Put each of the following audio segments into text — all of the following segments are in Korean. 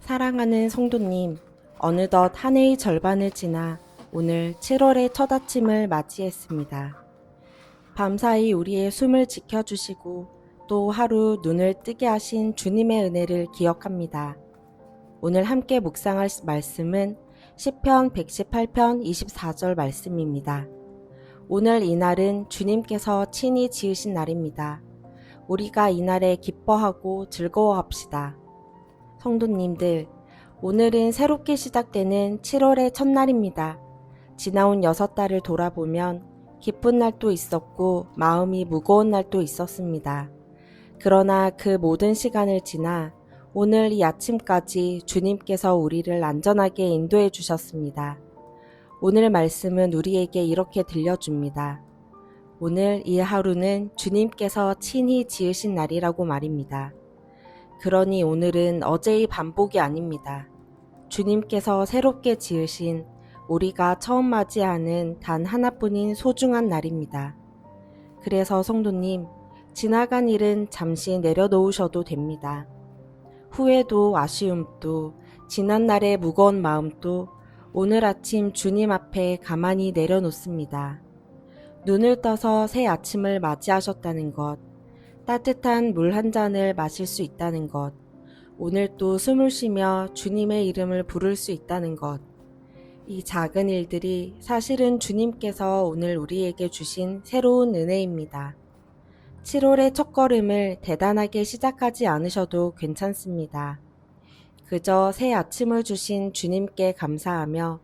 사랑하는 성도님, 어느덧 한 해의 절반을 지나 오늘 7월의 첫 아침을 맞이했습니다. 밤사이 우리의 숨을 지켜주시고 또 하루 눈을 뜨게 하신 주님의 은혜를 기억합니다. 오늘 함께 묵상할 말씀은 시편 118편 24절 말씀입니다. 오늘 이날은 주님께서 친히 지으신 날입니다. 우리가 이날에 기뻐하고 즐거워합시다. 성도님들, 오늘은 새롭게 시작되는 7월의 첫날입니다. 지나온 6달을 돌아보면 기쁜 날도 있었고 마음이 무거운 날도 있었습니다. 그러나 그 모든 시간을 지나 오늘 이 아침까지 주님께서 우리를 안전하게 인도해 주셨습니다. 오늘 말씀은 우리에게 이렇게 들려줍니다. 오늘 이 하루는 주님께서 친히 지으신 날이라고 말입니다. 그러니 오늘은 어제의 반복이 아닙니다. 주님께서 새롭게 지으신 우리가 처음 맞이하는 단 하나뿐인 소중한 날입니다. 그래서 성도님, 지나간 일은 잠시 내려놓으셔도 됩니다. 후회도 아쉬움도 지난 날의 무거운 마음도 오늘 아침 주님 앞에 가만히 내려놓습니다. 눈을 떠서 새 아침을 맞이하셨다는 것, 따뜻한 물 한 잔을 마실 수 있다는 것, 오늘 또 숨을 쉬며 주님의 이름을 부를 수 있다는 것, 이 작은 일들이 사실은 주님께서 오늘 우리에게 주신 새로운 은혜입니다. 7월의 첫걸음을 대단하게 시작하지 않으셔도 괜찮습니다. 그저 새 아침을 주신 주님께 감사하며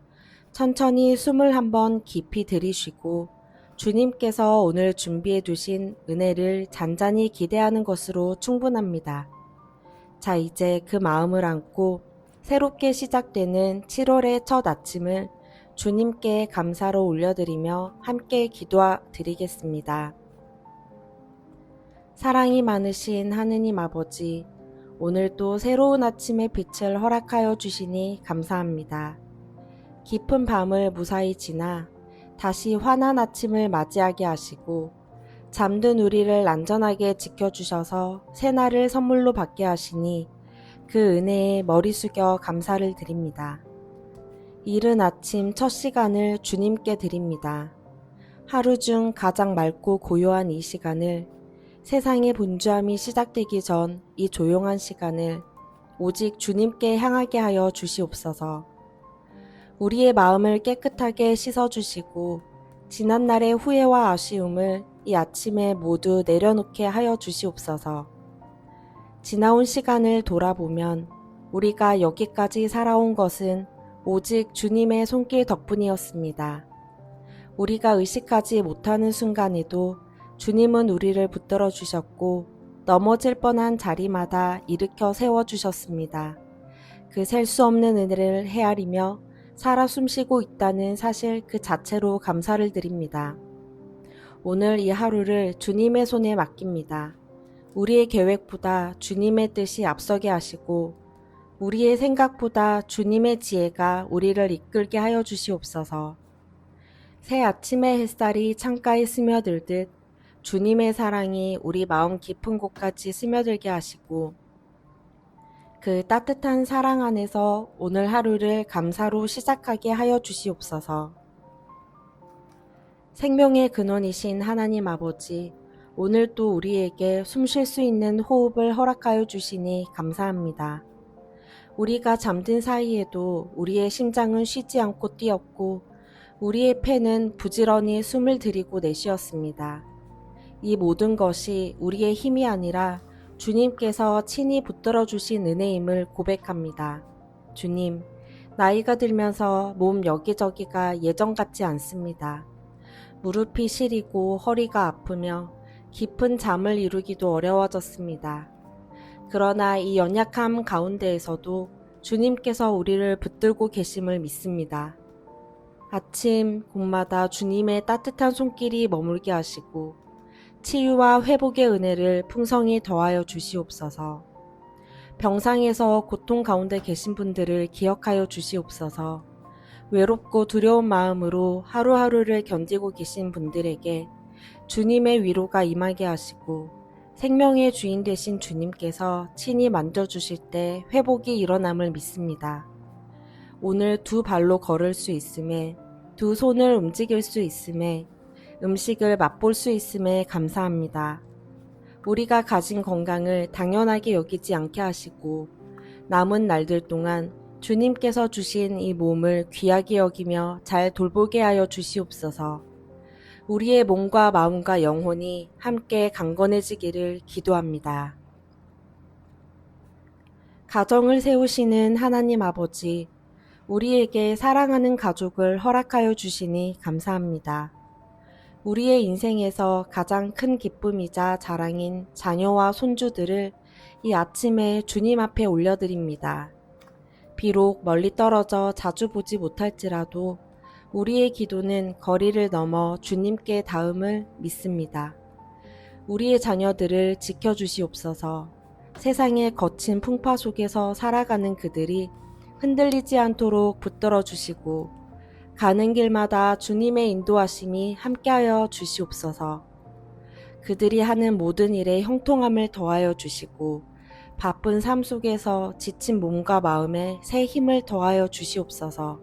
천천히 숨을 한번 깊이 들이쉬고 주님께서 오늘 준비해 두신 은혜를 잔잔히 기대하는 것으로 충분합니다. 자, 이제 그 마음을 안고 새롭게 시작되는 7월의 첫 아침을 주님께 감사로 올려드리며 함께 기도드리겠습니다. 사랑이 많으신 하느님 아버지, 오늘도 새로운 아침의 빛을 허락하여 주시니 감사합니다. 깊은 밤을 무사히 지나 다시 환한 아침을 맞이하게 하시고 잠든 우리를 안전하게 지켜주셔서 새날을 선물로 받게 하시니 그 은혜에 머리 숙여 감사를 드립니다. 이른 아침 첫 시간을 주님께 드립니다. 하루 중 가장 맑고 고요한 이 시간을, 세상의 분주함이 시작되기 전 이 조용한 시간을 오직 주님께 향하게 하여 주시옵소서. 우리의 마음을 깨끗하게 씻어주시고 지난날의 후회와 아쉬움을 이 아침에 모두 내려놓게 하여 주시옵소서. 지나온 시간을 돌아보면 우리가 여기까지 살아온 것은 오직 주님의 손길 덕분이었습니다. 우리가 의식하지 못하는 순간에도 주님은 우리를 붙들어 주셨고 넘어질 뻔한 자리마다 일으켜 세워주셨습니다. 그 셀 수 없는 은혜를 헤아리며 살아 숨쉬고 있다는 사실 그 자체로 감사를 드립니다. 오늘 이 하루를 주님의 손에 맡깁니다. 우리의 계획보다 주님의 뜻이 앞서게 하시고 우리의 생각보다 주님의 지혜가 우리를 이끌게 하여 주시옵소서. 새 아침의 햇살이 창가에 스며들듯 주님의 사랑이 우리 마음 깊은 곳까지 스며들게 하시고 그 따뜻한 사랑 안에서 오늘 하루를 감사로 시작하게 하여 주시옵소서. 생명의 근원이신 하나님 아버지, 오늘 또 우리에게 숨 쉴 수 있는 호흡을 허락하여 주시니 감사합니다. 우리가 잠든 사이에도 우리의 심장은 쉬지 않고 뛰었고 우리의 폐는 부지런히 숨을 들이고 내쉬었습니다. 이 모든 것이 우리의 힘이 아니라 주님께서 친히 붙들어 주신 은혜임을 고백합니다. 주님, 나이가 들면서 몸 여기저기가 예전 같지 않습니다. 무릎이 시리고 허리가 아프며 깊은 잠을 이루기도 어려워졌습니다. 그러나 이 연약함 가운데에서도 주님께서 우리를 붙들고 계심을 믿습니다. 아침, 곳마다 주님의 따뜻한 손길이 머물게 하시고 치유와 회복의 은혜를 풍성히 더하여 주시옵소서. 병상에서 고통 가운데 계신 분들을 기억하여 주시옵소서. 외롭고 두려운 마음으로 하루하루를 견디고 계신 분들에게 주님의 위로가 임하게 하시고 생명의 주인 되신 주님께서 친히 만져주실 때 회복이 일어남을 믿습니다. 오늘 두 발로 걸을 수 있음에, 두 손을 움직일 수 있음에, 음식을 맛볼 수 있음에 감사합니다. 우리가 가진 건강을 당연하게 여기지 않게 하시고 남은 날들 동안 주님께서 주신 이 몸을 귀하게 여기며 잘 돌보게 하여 주시옵소서. 우리의 몸과 마음과 영혼이 함께 강건해지기를 기도합니다. 가정을 세우시는 하나님 아버지, 우리에게 사랑하는 가족을 허락하여 주시니 감사합니다. 우리의 인생에서 가장 큰 기쁨이자 자랑인 자녀와 손주들을 이 아침에 주님 앞에 올려드립니다. 비록 멀리 떨어져 자주 보지 못할지라도 우리의 기도는 거리를 넘어 주님께 닿음을 믿습니다. 우리의 자녀들을 지켜주시옵소서. 세상의 거친 풍파 속에서 살아가는 그들이 흔들리지 않도록 붙들어 주시고 가는 길마다 주님의 인도하심이 함께하여 주시옵소서. 그들이 하는 모든 일에 형통함을 더하여 주시고 바쁜 삶 속에서 지친 몸과 마음에 새 힘을 더하여 주시옵소서.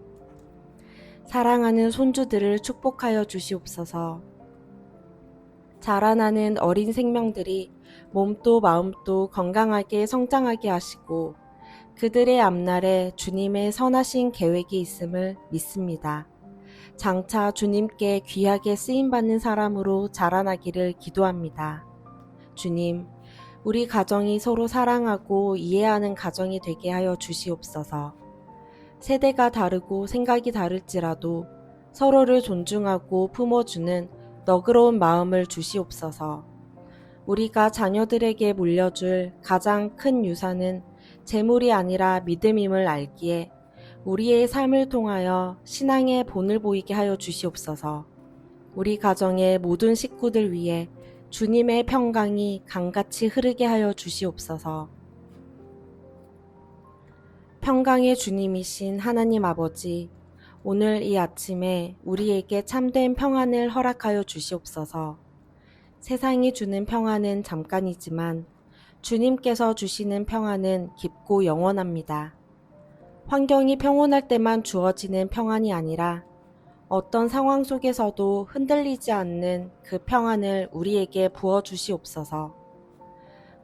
사랑하는 손주들을 축복하여 주시옵소서. 자라나는 어린 생명들이 몸도 마음도 건강하게 성장하게 하시고 그들의 앞날에 주님의 선하신 계획이 있음을 믿습니다. 장차 주님께 귀하게 쓰임받는 사람으로 자라나기를 기도합니다. 주님, 우리 가정이 서로 사랑하고 이해하는 가정이 되게 하여 주시옵소서. 세대가 다르고 생각이 다를지라도 서로를 존중하고 품어주는 너그러운 마음을 주시옵소서. 우리가 자녀들에게 물려줄 가장 큰 유산은 재물이 아니라 믿음임을 알기에 우리의 삶을 통하여 신앙의 본을 보이게 하여 주시옵소서. 우리 가정의 모든 식구들 위해 주님의 평강이 강같이 흐르게 하여 주시옵소서. 평강의 주님이신 하나님 아버지, 오늘 이 아침에 우리에게 참된 평안을 허락하여 주시옵소서. 세상이 주는 평안은 잠깐이지만 주님께서 주시는 평안은 깊고 영원합니다. 환경이 평온할 때만 주어지는 평안이 아니라 어떤 상황 속에서도 흔들리지 않는 그 평안을 우리에게 부어주시옵소서.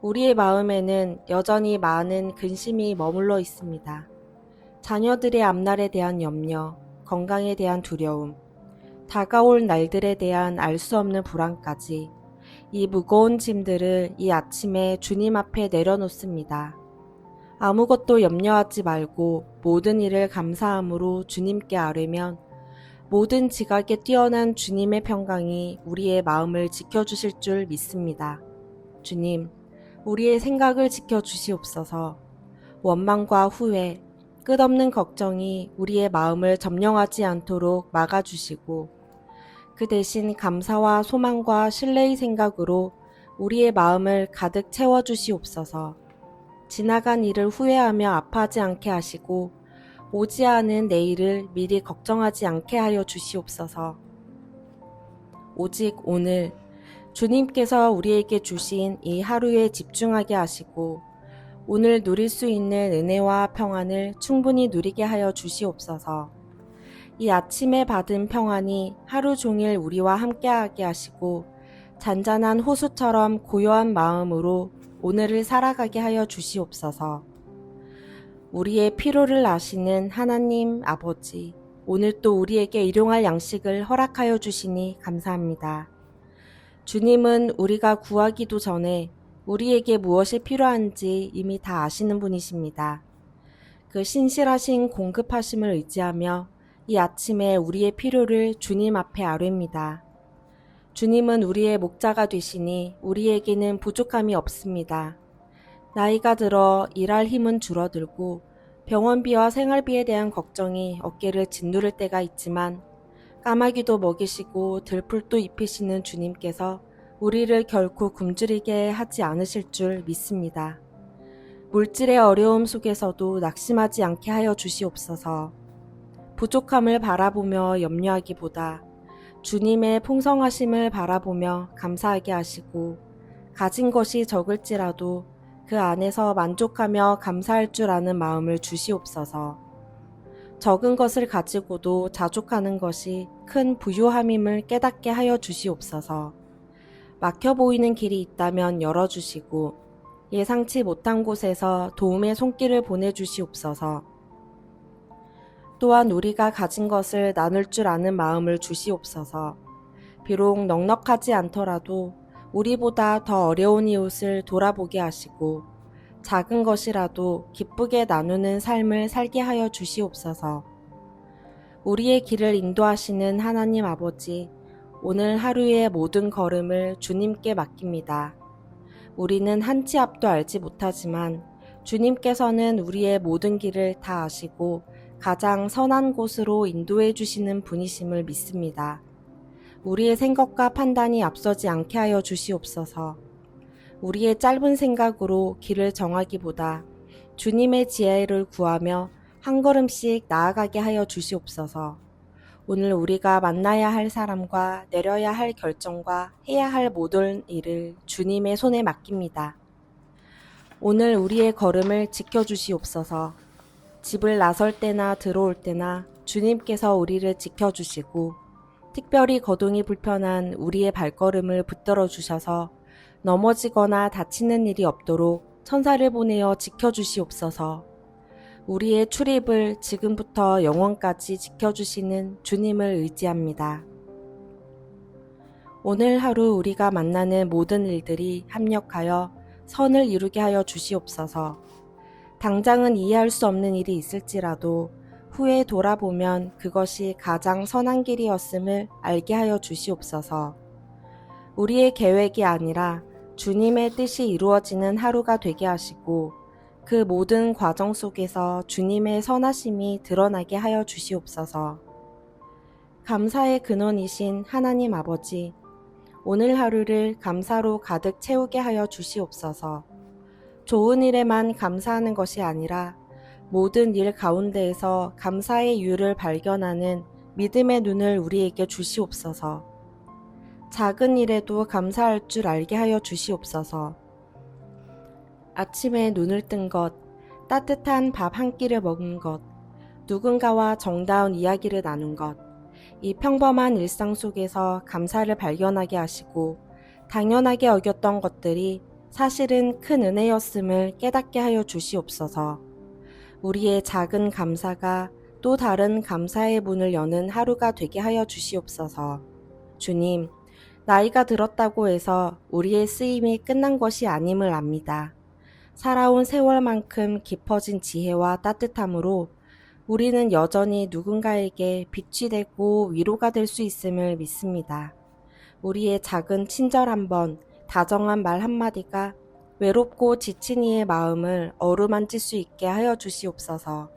우리의 마음에는 여전히 많은 근심이 머물러 있습니다. 자녀들의 앞날에 대한 염려, 건강에 대한 두려움, 다가올 날들에 대한 알 수 없는 불안까지 이 무거운 짐들을 이 아침에 주님 앞에 내려놓습니다. 아무것도 염려하지 말고 모든 일을 감사함으로 주님께 아뢰면 모든 지각에 뛰어난 주님의 평강이 우리의 마음을 지켜주실 줄 믿습니다. 주님, 우리의 생각을 지켜주시옵소서. 원망과 후회, 끝없는 걱정이 우리의 마음을 점령하지 않도록 막아주시고 그 대신 감사와 소망과 신뢰의 생각으로 우리의 마음을 가득 채워주시옵소서. 지나간 일을 후회하며 아파하지 않게 하시고 오지 않은 내일을 미리 걱정하지 않게 하여 주시옵소서. 오직 오늘 주님께서 우리에게 주신 이 하루에 집중하게 하시고 오늘 누릴 수 있는 은혜와 평안을 충분히 누리게 하여 주시옵소서. 이 아침에 받은 평안이 하루 종일 우리와 함께하게 하시고 잔잔한 호수처럼 고요한 마음으로 오늘을 살아가게 하여 주시옵소서. 우리의 필요를 아시는 하나님 아버지, 오늘 또 우리에게 일용할 양식을 허락하여 주시니 감사합니다. 주님은 우리가 구하기도 전에 우리에게 무엇이 필요한지 이미 다 아시는 분이십니다. 그 신실하신 공급하심을 의지하며 이 아침에 우리의 필요를 주님 앞에 아뢰입니다. 주님은 우리의 목자가 되시니 우리에게는 부족함이 없습니다. 나이가 들어 일할 힘은 줄어들고 병원비와 생활비에 대한 걱정이 어깨를 짓누를 때가 있지만 까마귀도 먹이시고 들풀도 입히시는 주님께서 우리를 결코 굶주리게 하지 않으실 줄 믿습니다. 물질의 어려움 속에서도 낙심하지 않게 하여 주시옵소서. 부족함을 바라보며 염려하기보다 주님의 풍성하심을 바라보며 감사하게 하시고 가진 것이 적을지라도 그 안에서 만족하며 감사할 줄 아는 마음을 주시옵소서. 적은 것을 가지고도 자족하는 것이 큰 부요함임을 깨닫게 하여 주시옵소서. 막혀 보이는 길이 있다면 열어주시고 예상치 못한 곳에서 도움의 손길을 보내주시옵소서. 또한 우리가 가진 것을 나눌 줄 아는 마음을 주시옵소서. 비록 넉넉하지 않더라도 우리보다 더 어려운 이웃을 돌아보게 하시고 작은 것이라도 기쁘게 나누는 삶을 살게 하여 주시옵소서. 우리의 길을 인도하시는 하나님 아버지, 오늘 하루의 모든 걸음을 주님께 맡깁니다. 우리는 한 치 앞도 알지 못하지만 주님께서는 우리의 모든 길을 다 아시고 가장 선한 곳으로 인도해 주시는 분이심을 믿습니다. 우리의 생각과 판단이 앞서지 않게 하여 주시옵소서. 우리의 짧은 생각으로 길을 정하기보다 주님의 지혜를 구하며 한 걸음씩 나아가게 하여 주시옵소서. 오늘 우리가 만나야 할 사람과 내려야 할 결정과 해야 할 모든 일을 주님의 손에 맡깁니다. 오늘 우리의 걸음을 지켜주시옵소서. 집을 나설 때나 들어올 때나 주님께서 우리를 지켜주시고 특별히 거동이 불편한 우리의 발걸음을 붙들어 주셔서 넘어지거나 다치는 일이 없도록 천사를 보내어 지켜주시옵소서. 우리의 출입을 지금부터 영원까지 지켜주시는 주님을 의지합니다. 오늘 하루 우리가 만나는 모든 일들이 합력하여 선을 이루게 하여 주시옵소서. 당장은 이해할 수 없는 일이 있을지라도 후에 돌아보면 그것이 가장 선한 길이었음을 알게 하여 주시옵소서. 우리의 계획이 아니라 주님의 뜻이 이루어지는 하루가 되게 하시고 그 모든 과정 속에서 주님의 선하심이 드러나게 하여 주시옵소서. 감사의 근원이신 하나님 아버지, 오늘 하루를 감사로 가득 채우게 하여 주시옵소서. 좋은 일에만 감사하는 것이 아니라 모든 일 가운데에서 감사의 이유를 발견하는 믿음의 눈을 우리에게 주시옵소서. 작은 일에도 감사할 줄 알게 하여 주시옵소서. 아침에 눈을 뜬 것, 따뜻한 밥 한 끼를 먹은 것, 누군가와 정다운 이야기를 나눈 것, 이 평범한 일상 속에서 감사를 발견하게 하시고 당연하게 여겼던 것들이 사실은 큰 은혜였음을 깨닫게 하여 주시옵소서. 우리의 작은 감사가 또 다른 감사의 문을 여는 하루가 되게 하여 주시옵소서. 주님, 나이가 들었다고 해서 우리의 쓰임이 끝난 것이 아님을 압니다. 살아온 세월만큼 깊어진 지혜와 따뜻함으로 우리는 여전히 누군가에게 빛이 되고 위로가 될 수 있음을 믿습니다. 우리의 작은 친절 한 번, 다정한 말 한마디가 외롭고 지친 이의 마음을 어루만질 수 있게 하여 주시옵소서.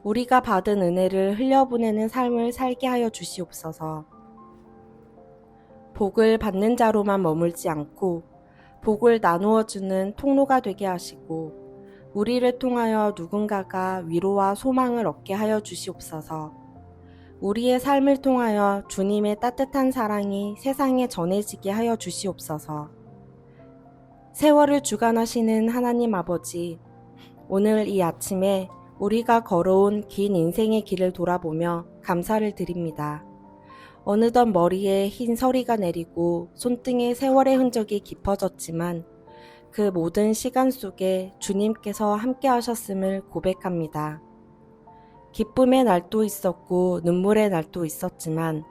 우리가 받은 은혜를 흘려보내는 삶을 살게 하여 주시옵소서. 복을 받는 자로만 머물지 않고 복을 나누어 주는 통로가 되게 하시고 우리를 통하여 누군가가 위로와 소망을 얻게 하여 주시옵소서. 우리의 삶을 통하여 주님의 따뜻한 사랑이 세상에 전해지게 하여 주시옵소서. 세월을 주관하시는 하나님 아버지, 오늘 이 아침에 우리가 걸어온 긴 인생의 길을 돌아보며 감사를 드립니다. 어느덧 머리에 흰 서리가 내리고 손등에 세월의 흔적이 깊어졌지만 그 모든 시간 속에 주님께서 함께 하셨음을 고백합니다. 기쁨의 날도 있었고 눈물의 날도 있었지만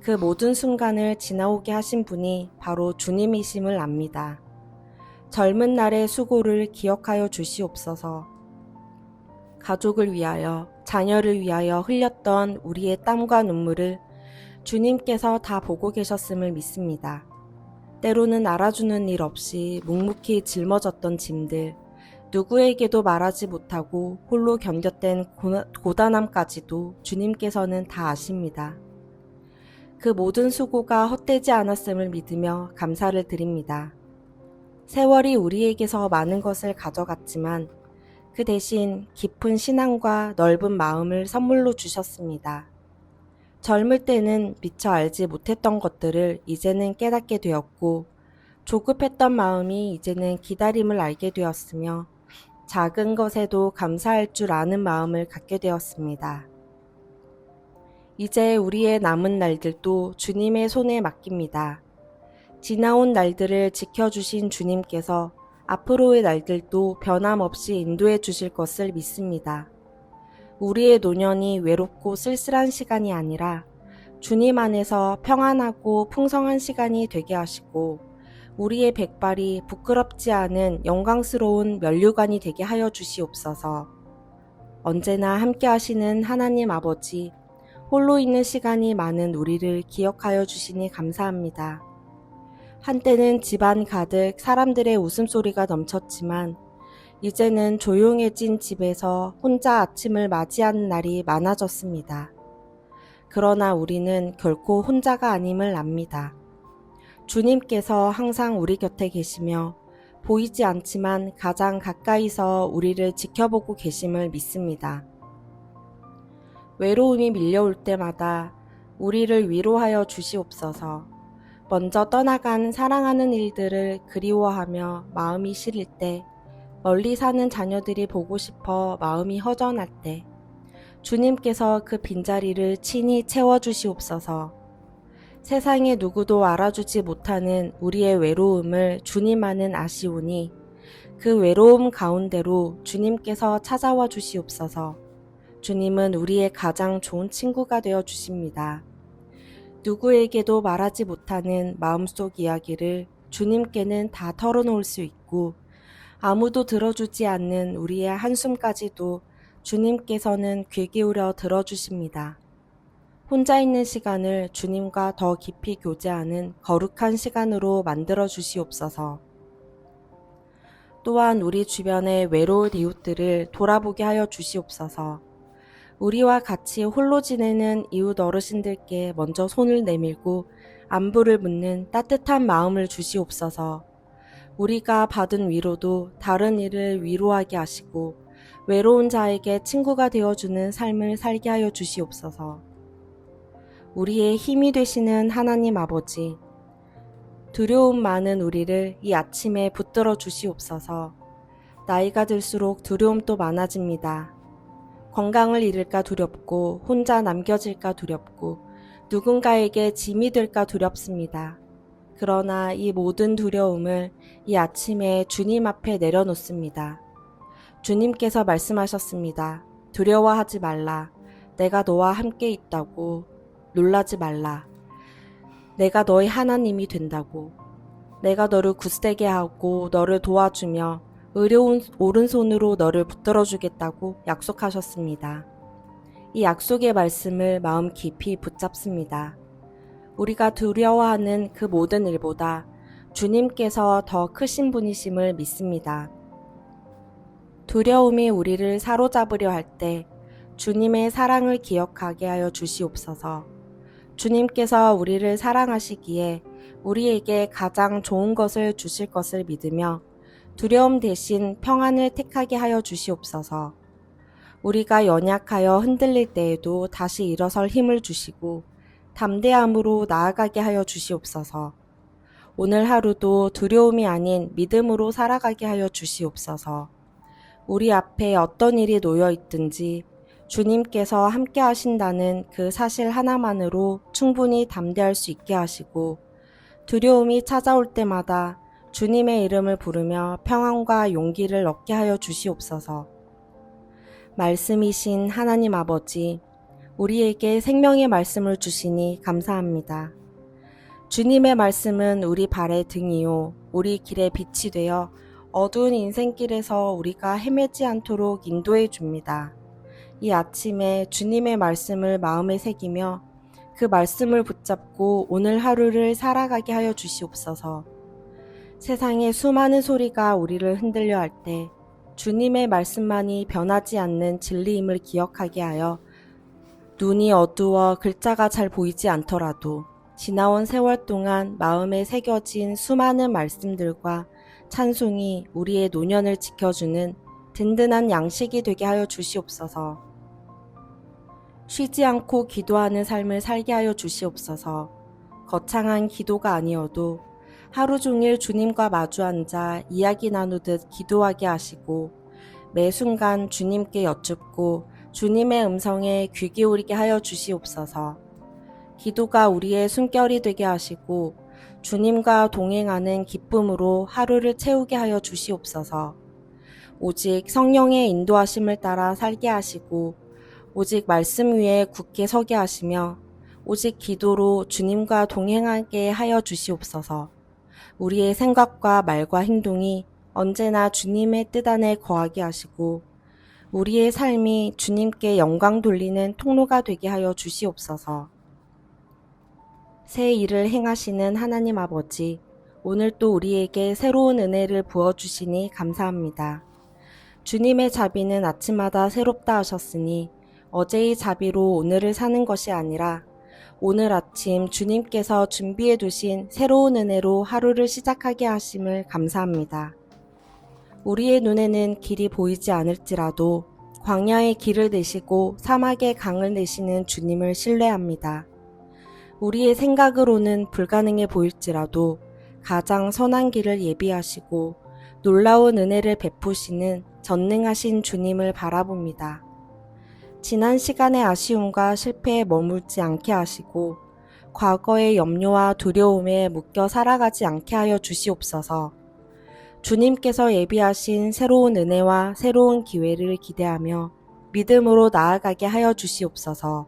그 모든 순간을 지나오게 하신 분이 바로 주님이심을 압니다. 젊은 날의 수고를 기억하여 주시옵소서. 가족을 위하여, 자녀를 위하여 흘렸던 우리의 땀과 눈물을 주님께서 다 보고 계셨음을 믿습니다. 때로는 알아주는 일 없이 묵묵히 짊어졌던 짐들, 누구에게도 말하지 못하고 홀로 견뎠던 고단함까지도 주님께서는 다 아십니다. 그 모든 수고가 헛되지 않았음을 믿으며 감사를 드립니다. 세월이 우리에게서 많은 것을 가져갔지만 그 대신 깊은 신앙과 넓은 마음을 선물로 주셨습니다. 젊을 때는 미처 알지 못했던 것들을 이제는 깨닫게 되었고 조급했던 마음이 이제는 기다림을 알게 되었으며 작은 것에도 감사할 줄 아는 마음을 갖게 되었습니다. 이제 우리의 남은 날들도 주님의 손에 맡깁니다. 지나온 날들을 지켜주신 주님께서 앞으로의 날들도 변함없이 인도해 주실 것을 믿습니다. 우리의 노년이 외롭고 쓸쓸한 시간이 아니라 주님 안에서 평안하고 풍성한 시간이 되게 하시고 우리의 백발이 부끄럽지 않은 영광스러운 면류관이 되게 하여 주시옵소서. 언제나 함께 하시는 하나님 아버지, 홀로 있는 시간이 많은 우리를 기억하여 주시니 감사합니다. 한때는 집안 가득 사람들의 웃음소리가 넘쳤지만 이제는 조용해진 집에서 혼자 아침을 맞이하는 날이 많아졌습니다. 그러나 우리는 결코 혼자가 아님을 압니다. 주님께서 항상 우리 곁에 계시며 보이지 않지만 가장 가까이서 우리를 지켜보고 계심을 믿습니다. 외로움이 밀려올 때마다 우리를 위로하여 주시옵소서. 먼저 떠나간 사랑하는 일들을 그리워하며 마음이 시릴 때, 멀리 사는 자녀들이 보고 싶어 마음이 허전할 때, 주님께서 그 빈자리를 친히 채워주시옵소서. 세상의 누구도 알아주지 못하는 우리의 외로움을 주님만은 아시오니 그 외로움 가운데로 주님께서 찾아와 주시옵소서. 주님은 우리의 가장 좋은 친구가 되어 주십니다. 누구에게도 말하지 못하는 마음속 이야기를 주님께는 다 털어놓을 수 있고 아무도 들어주지 않는 우리의 한숨까지도 주님께서는 귀 기울여 들어주십니다. 혼자 있는 시간을 주님과 더 깊이 교제하는 거룩한 시간으로 만들어 주시옵소서. 또한 우리 주변의 외로운 이웃들을 돌아보게 하여 주시옵소서. 우리와 같이 홀로 지내는 이웃 어르신들께 먼저 손을 내밀고 안부를 묻는 따뜻한 마음을 주시옵소서. 우리가 받은 위로도 다른 이를 위로하게 하시고 외로운 자에게 친구가 되어주는 삶을 살게 하여 주시옵소서. 우리의 힘이 되시는 하나님 아버지, 두려움 많은 우리를 이 아침에 붙들어 주시옵소서. 나이가 들수록 두려움도 많아집니다. 건강을 잃을까 두렵고 혼자 남겨질까 두렵고 누군가에게 짐이 될까 두렵습니다. 그러나 이 모든 두려움을 이 아침에 주님 앞에 내려놓습니다. 주님께서 말씀하셨습니다. 두려워하지 말라. 내가 너와 함께 있다고. 놀라지 말라. 내가 너의 하나님이 된다고. 내가 너를 굳세게 하고 너를 도와주며 의로운 오른손으로 너를 붙들어 주겠다고 약속하셨습니다. 이 약속의 말씀을 마음 깊이 붙잡습니다. 우리가 두려워하는 그 모든 일보다 주님께서 더 크신 분이심을 믿습니다. 두려움이 우리를 사로잡으려 할 때 주님의 사랑을 기억하게 하여 주시옵소서. 주님께서 우리를 사랑하시기에 우리에게 가장 좋은 것을 주실 것을 믿으며 두려움 대신 평안을 택하게 하여 주시옵소서. 우리가 연약하여 흔들릴 때에도 다시 일어설 힘을 주시고 담대함으로 나아가게 하여 주시옵소서. 오늘 하루도 두려움이 아닌 믿음으로 살아가게 하여 주시옵소서. 우리 앞에 어떤 일이 놓여 있든지 주님께서 함께 하신다는 그 사실 하나만으로 충분히 담대할 수 있게 하시고 두려움이 찾아올 때마다 주님의 이름을 부르며 평안과 용기를 얻게 하여 주시옵소서. 말씀이신 하나님 아버지, 우리에게 생명의 말씀을 주시니 감사합니다. 주님의 말씀은 우리 발의 등이요, 우리 길의 빛이 되어 어두운 인생길에서 우리가 헤매지 않도록 인도해 줍니다. 이 아침에 주님의 말씀을 마음에 새기며 그 말씀을 붙잡고 오늘 하루를 살아가게 하여 주시옵소서. 세상의 수많은 소리가 우리를 흔들려 할 때 주님의 말씀만이 변하지 않는 진리임을 기억하게 하여 눈이 어두워 글자가 잘 보이지 않더라도 지나온 세월 동안 마음에 새겨진 수많은 말씀들과 찬송이 우리의 노년을 지켜주는 든든한 양식이 되게 하여 주시옵소서. 쉬지 않고 기도하는 삶을 살게 하여 주시옵소서. 거창한 기도가 아니어도 하루 종일 주님과 마주 앉아 이야기 나누듯 기도하게 하시고 매 순간 주님께 여쭙고 주님의 음성에 귀 기울이게 하여 주시옵소서. 기도가 우리의 숨결이 되게 하시고 주님과 동행하는 기쁨으로 하루를 채우게 하여 주시옵소서. 오직 성령의 인도하심을 따라 살게 하시고 오직 말씀 위에 굳게 서게 하시며 오직 기도로 주님과 동행하게 하여 주시옵소서. 우리의 생각과 말과 행동이 언제나 주님의 뜻 안에 거하게 하시고 우리의 삶이 주님께 영광 돌리는 통로가 되게 하여 주시옵소서. 새 일을 행하시는 하나님 아버지, 오늘 또 우리에게 새로운 은혜를 부어주시니 감사합니다. 주님의 자비는 아침마다 새롭다 하셨으니 어제의 자비로 오늘을 사는 것이 아니라 오늘 아침 주님께서 준비해 두신 새로운 은혜로 하루를 시작하게 하심을 감사합니다. 우리의 눈에는 길이 보이지 않을지라도 광야의 길을 내시고 사막의 강을 내시는 주님을 신뢰합니다. 우리의 생각으로는 불가능해 보일지라도 가장 선한 길을 예비하시고 놀라운 은혜를 베푸시는 전능하신 주님을 바라봅니다. 지난 시간의 아쉬움과 실패에 머물지 않게 하시고 과거의 염려와 두려움에 묶여 살아가지 않게 하여 주시옵소서. 주님께서 예비하신 새로운 은혜와 새로운 기회를 기대하며 믿음으로 나아가게 하여 주시옵소서.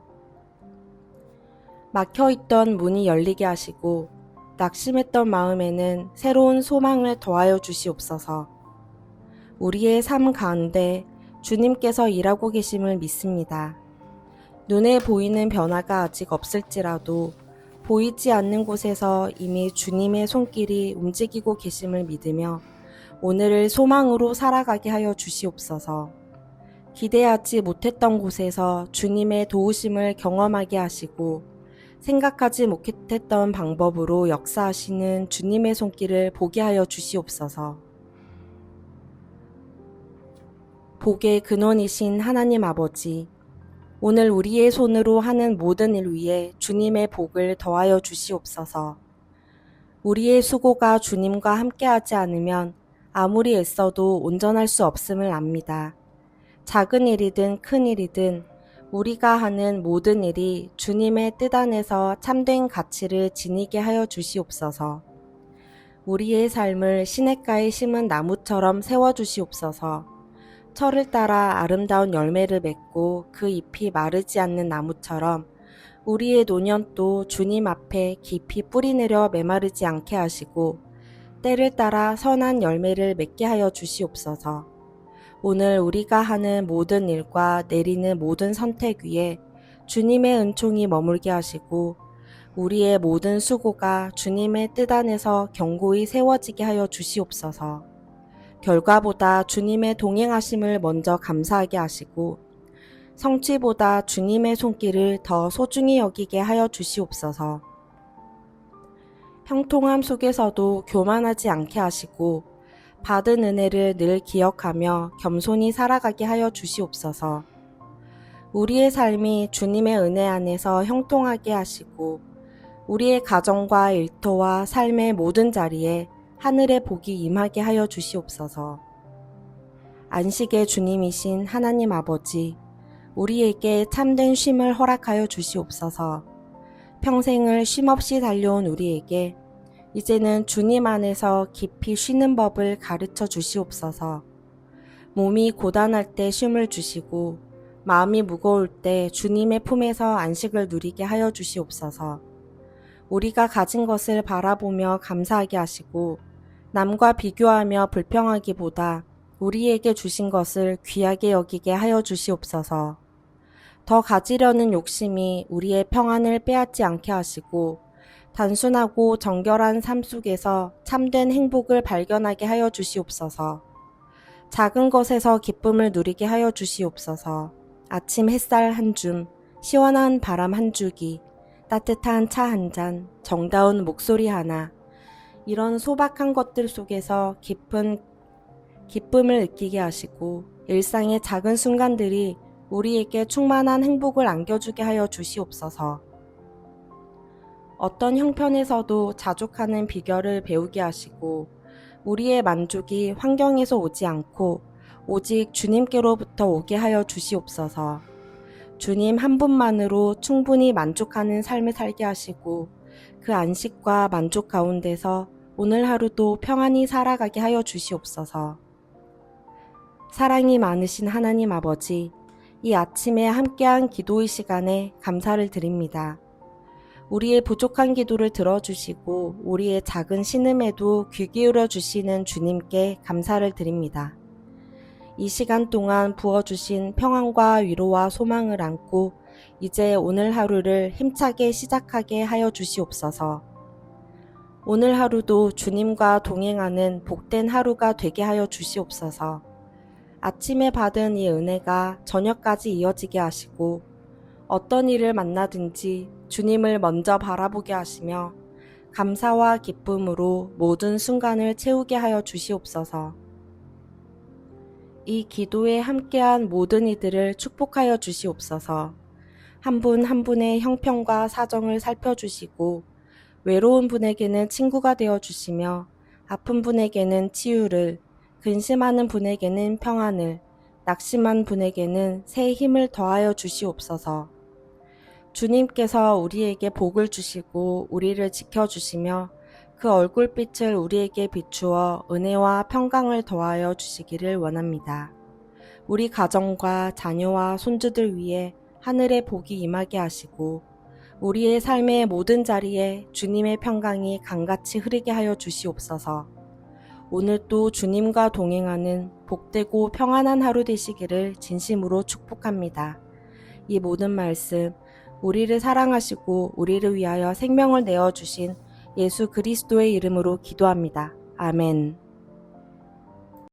막혀있던 문이 열리게 하시고 낙심했던 마음에는 새로운 소망을 더하여 주시옵소서. 우리의 삶 가운데 주님께서 일하고 계심을 믿습니다. 눈에 보이는 변화가 아직 없을지라도 보이지 않는 곳에서 이미 주님의 손길이 움직이고 계심을 믿으며 오늘을 소망으로 살아가게 하여 주시옵소서. 기대하지 못했던 곳에서 주님의 도우심을 경험하게 하시고 생각하지 못했던 방법으로 역사하시는 주님의 손길을 보게 하여 주시옵소서. 복의 근원이신 하나님 아버지, 오늘 우리의 손으로 하는 모든 일 위에 주님의 복을 더하여 주시옵소서. 우리의 수고가 주님과 함께하지 않으면 아무리 애써도 온전할 수 없음을 압니다. 작은 일이든 큰 일이든 우리가 하는 모든 일이 주님의 뜻 안에서 참된 가치를 지니게 하여 주시옵소서. 우리의 삶을 시냇가에 심은 나무처럼 세워주시옵소서. 철을 따라 아름다운 열매를 맺고 그 잎이 마르지 않는 나무처럼 우리의 노년도 주님 앞에 깊이 뿌리내려 메마르지 않게 하시고 때를 따라 선한 열매를 맺게 하여 주시옵소서. 오늘 우리가 하는 모든 일과 내리는 모든 선택 위에 주님의 은총이 머물게 하시고 우리의 모든 수고가 주님의 뜻 안에서 견고히 세워지게 하여 주시옵소서. 결과보다 주님의 동행하심을 먼저 감사하게 하시고 성취보다 주님의 손길을 더 소중히 여기게 하여 주시옵소서. 형통함 속에서도 교만하지 않게 하시고 받은 은혜를 늘 기억하며 겸손히 살아가게 하여 주시옵소서. 우리의 삶이 주님의 은혜 안에서 형통하게 하시고 우리의 가정과 일터와 삶의 모든 자리에 하늘의 복이 임하게 하여 주시옵소서. 안식의 주님이신 하나님 아버지, 우리에게 참된 쉼을 허락하여 주시옵소서. 평생을 쉼없이 달려온 우리에게 이제는 주님 안에서 깊이 쉬는 법을 가르쳐 주시옵소서. 몸이 고단할 때 쉼을 주시고 마음이 무거울 때 주님의 품에서 안식을 누리게 하여 주시옵소서. 우리가 가진 것을 바라보며 감사하게 하시고 남과 비교하며 불평하기보다 우리에게 주신 것을 귀하게 여기게 하여 주시옵소서. 더 가지려는 욕심이 우리의 평안을 빼앗지 않게 하시고 단순하고 정결한 삶 속에서 참된 행복을 발견하게 하여 주시옵소서. 작은 것에서 기쁨을 누리게 하여 주시옵소서. 아침 햇살 한 줌, 시원한 바람 한 주기, 따뜻한 차 한 잔, 정다운 목소리 하나, 이런 소박한 것들 속에서 기쁨을 느끼게 하시고 일상의 작은 순간들이 우리에게 충만한 행복을 안겨주게 하여 주시옵소서. 어떤 형편에서도 자족하는 비결을 배우게 하시고 우리의 만족이 환경에서 오지 않고 오직 주님께로부터 오게 하여 주시옵소서. 주님 한 분만으로 충분히 만족하는 삶을 살게 하시고 그 안식과 만족 가운데서 오늘 하루도 평안히 살아가게 하여 주시옵소서. 사랑이 많으신 하나님 아버지, 이 아침에 함께한 기도의 시간에 감사를 드립니다. 우리의 부족한 기도를 들어주시고 우리의 작은 신음에도 귀 기울여 주시는 주님께 감사를 드립니다. 이 시간 동안 부어주신 평안과 위로와 소망을 안고 이제 오늘 하루를 힘차게 시작하게 하여 주시옵소서. 오늘 하루도 주님과 동행하는 복된 하루가 되게 하여 주시옵소서. 아침에 받은 이 은혜가 저녁까지 이어지게 하시고 어떤 일을 만나든지 주님을 먼저 바라보게 하시며 감사와 기쁨으로 모든 순간을 채우게 하여 주시옵소서. 이 기도에 함께한 모든 이들을 축복하여 주시옵소서. 한 분 한 분의 형편과 사정을 살펴주시고 외로운 분에게는 친구가 되어주시며 아픈 분에게는 치유를, 근심하는 분에게는 평안을, 낙심한 분에게는 새 힘을 더하여 주시옵소서. 주님께서 우리에게 복을 주시고 우리를 지켜주시며 그 얼굴빛을 우리에게 비추어 은혜와 평강을 더하여 주시기를 원합니다. 우리 가정과 자녀와 손주들 위해 하늘의 복이 임하게 하시고 우리의 삶의 모든 자리에 주님의 평강이 강같이 흐르게 하여 주시옵소서. 오늘 또 주님과 동행하는 복되고 평안한 하루 되시기를 진심으로 축복합니다. 이 모든 말씀 우리를 사랑하시고 우리를 위하여 생명을 내어주신 예수 그리스도의 이름으로 기도합니다. 아멘.